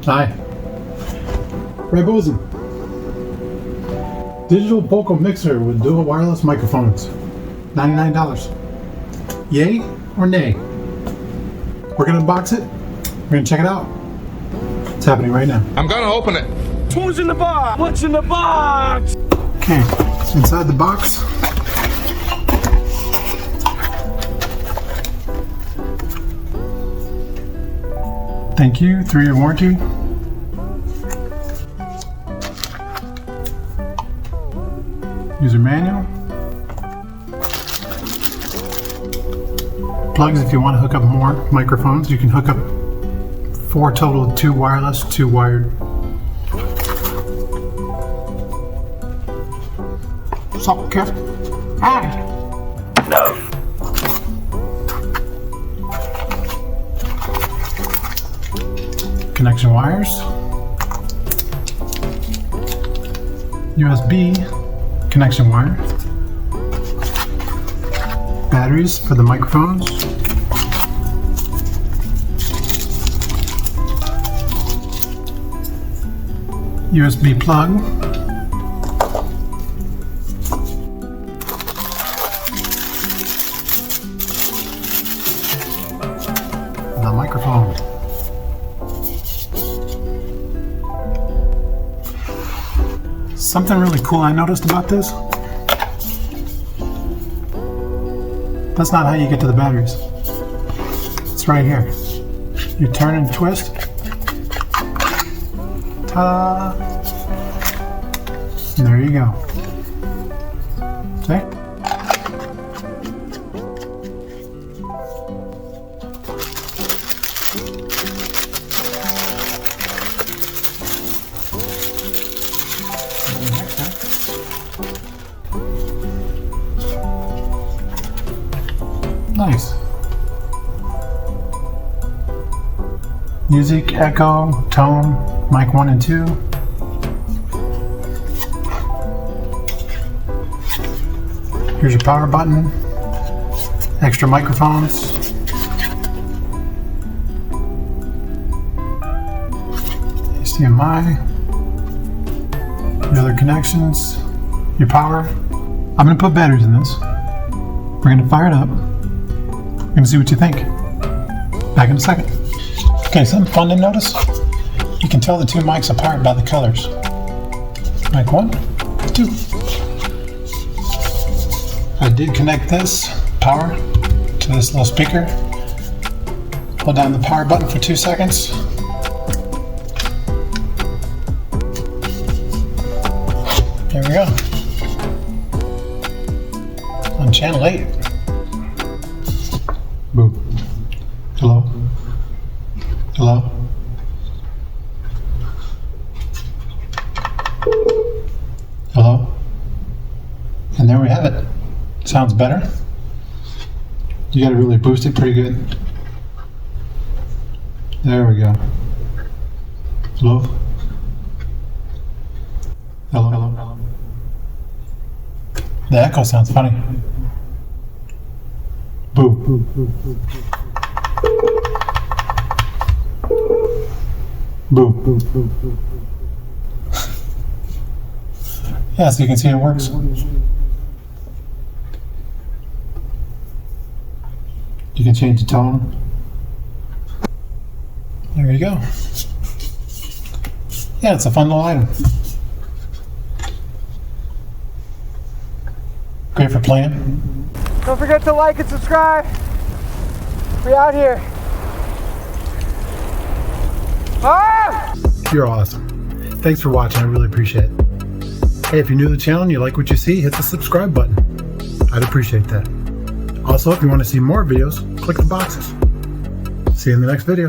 Hi. Rybozen. Digital vocal mixer with dual wireless microphones. $99. Yay or nay? We're gonna unbox it. We're gonna check it out. It's happening right now. I'm gonna open it. Who's in the box? What's in the box? Okay, inside the box. Thank you, 3-year warranty. User manual. Plugs if you want to hook up more microphones. You can hook up 4 total, 2 wireless, 2 wired. Socket. Hi. No. Connection wires. USB connection wire. Batteries for the microphones. USB plug. The microphone. Something really cool I noticed about this. That's not how you get to the batteries. It's right here. You turn and twist. Ta-da! And there you go. See? Nice. Music, echo, tone, mic 1 and 2. Here's your power button. Extra microphones. HDMI. Your other connections. Your power. I'm going to put batteries in this. We're going to fire it up. We're going to see what you think. Back in a second. Okay, something fun to notice. You can tell the 2 mics apart by the colors. Mic 1, 2. I did connect this power to this little speaker. Hold down the power button for 2 seconds. There we go. On channel 8. Boom. Hello? Hello? Hello? And there we have it. Sounds better. You gotta really boost it pretty good. There we go. Hello? Hello? Hello? Hello? The echo sounds funny. Boo. Boo, boo, boo. Boo. Boo, boo, boo. Yeah, so you can see it works. You can change the tone. There you go. Yeah, it's a fun little item. Great for playing. Don't forget to like and subscribe. We out here. Ah! You're awesome. Thanks for watching. I really appreciate it. Hey, if you're new to the channel and you like what you see, hit the subscribe button. I'd appreciate that. Also, if you want to see more videos, click the boxes. See you in the next video.